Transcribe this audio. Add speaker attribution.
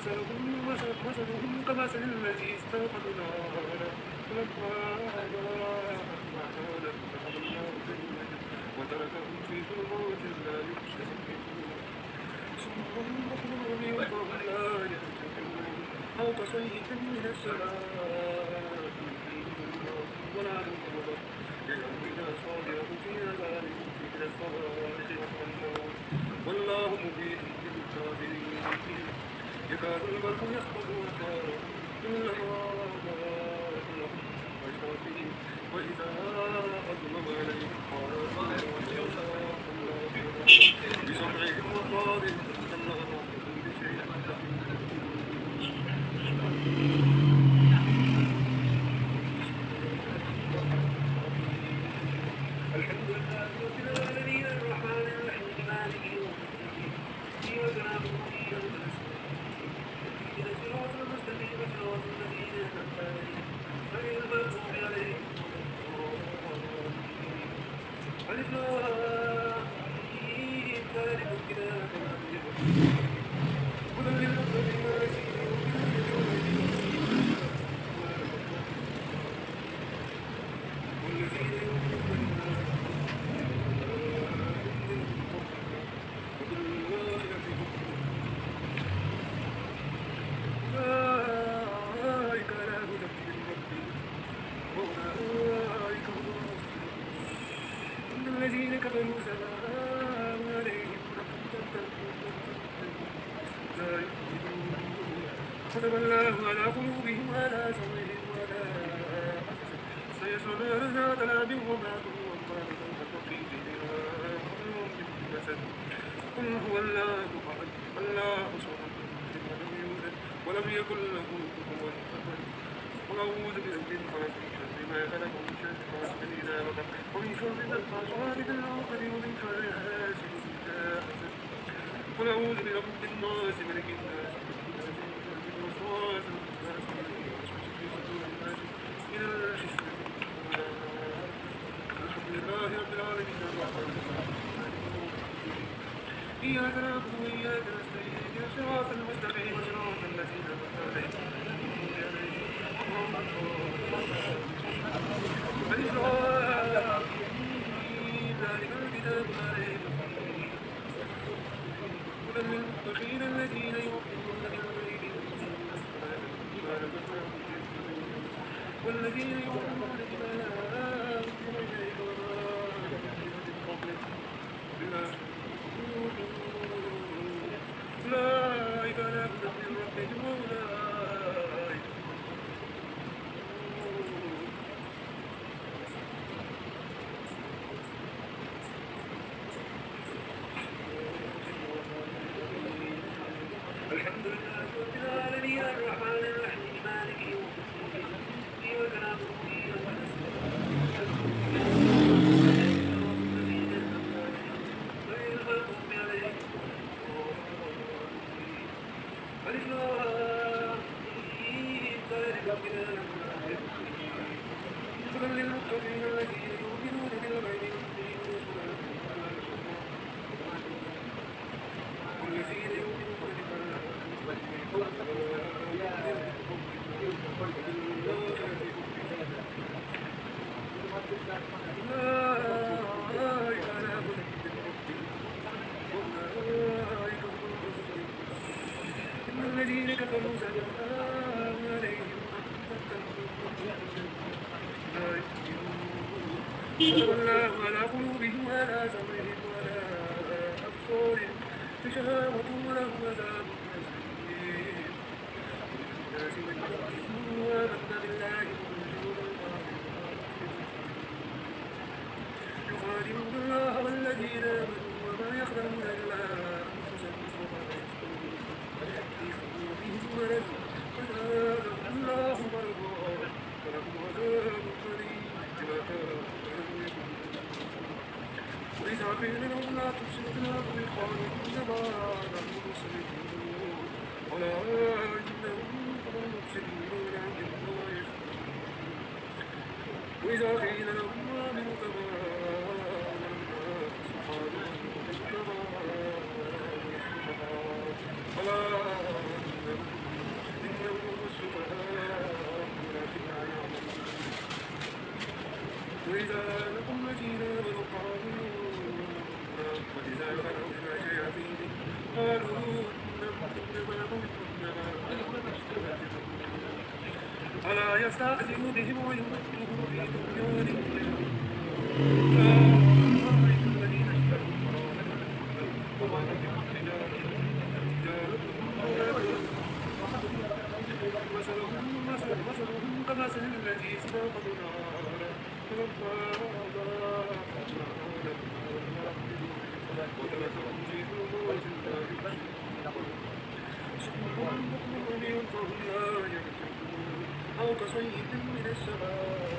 Speaker 1: مثلهم كمثل الذي استوقد نارا فلما أضاءت ما حوله ذهب الله جنته وتركهم في ظلمات لا يبصرون صم بكم عمي فهم لا يهتدون أو كصيب من السماء فيه ظلمات ورعد وبرق كأننا صابرة في آذان من الصواعق والموت والله مبين للكافرين يكاد البرق يخطف أبصارهم كلما أضاء لهم بشروا فيه وإذا أظلم عليهم قالوا بسمعهم وأبصارهم كما بكل شيء الحمد لله رب العالمين الرحمن الرحيم مالك يوم الدين إياك نعبد وإياك نستعين اهدنا الصراط المستقيم صراط الذين أنعمت عليهم غير المغضوب عليهم ولا الضالين ألف لام ميم ذلك الكتاب لا ريب فيه هدى للمتقين الذين يؤمنون بالغيب والذين يؤمنون بما أولئك على هدى من ربهم وأولئك هم المفلحون إن الذين كفروا سواء عليهم لا يؤمنون ختم الله على قلوبهم وعلى سمعهم وعلى أبصارهم سيصلون ذات لهب وما هم في جيدها حبل من مسد قل هو الله أحد الله صمد ولم يولد ولم يكن له كفوا أحد قل أعوذ برب الفلق من شر ما خلق ومن شر غاسق إذا وقب ومن شر النفاثات في العقد ومن شر حاسد إذا حسد قل أعوذ برب الناس ملك الناس الناس من شر الوسواس الناس الذي يوسوس في صدور الناس من الفتنة الحمد لله رب العالمين الرحمن الرحيم إياك نعبد وإياك نستعين اهدنا الصراط المستقيم صراط الذين أنعمت عليهم غير المغضوب عليهم ألف لام ميم ذلك الكتاب لا ريب فيه هدى للمتقين الذين يؤمنون بالغيب ويقيمون الصلاة ومما رزقناهم ينفقون والذين يؤمنون بما أنزل إليك وما أنزل من قبلك بالآخرة أولئك على هدى من ربهم وأولئك الحمد لله رب العالمين الرحمن الرحيم مالك يوم الدين إياك نعبد وإياك نستعين صراط الذين أنعمت عليهم غير المغضوب عليهم ألف لام ميم ذلك الكتاب لا ريب فيه هدى للمتقين الذين يؤمنون بالغيب ويقيمون الصلاة ومما رزقناهم والذين يؤمنون بما أولئك على هدى من ربهم وأولئك هم المفلحون إن الذين كفروا سواء عليهم لا يؤمنون ختم الله على قلوبهم وعلى سمعهم وعلى أبصارهم غشاوة ولهم عذاب عظيم الناس من يؤمن آمنا بالله ورسوله يخادعون الله والذين آمنوا وما يخدعون إلا أنفسهم وما يشعرون في قلوبهم مرض فزادهم الله مرضا ولهم عذاب أليم بما كانوا يكذبون وإذا قيل لهم لا تفسدوا في الأرض قالوا إنما نحن مصلحون ولا إنهم هم المفسدون ولكن لا يشعرون وإذا قيل لهم آمنوا كما آمن الناس قالوا إنما نحن مسلمون ألا إنهم إنما ملكنا ألا يستهزئ بهم ويمدهم في طغيانهم أولئك الذين اشتروا الضلالة وما بمؤمنين مثلهم كمثل الذي استوقد نارا فلما أضاءت ما حوله وتركهم في ظلمات لا يبصرون صم بكم عمي فهم لا يرجعون أو كصيب من السماء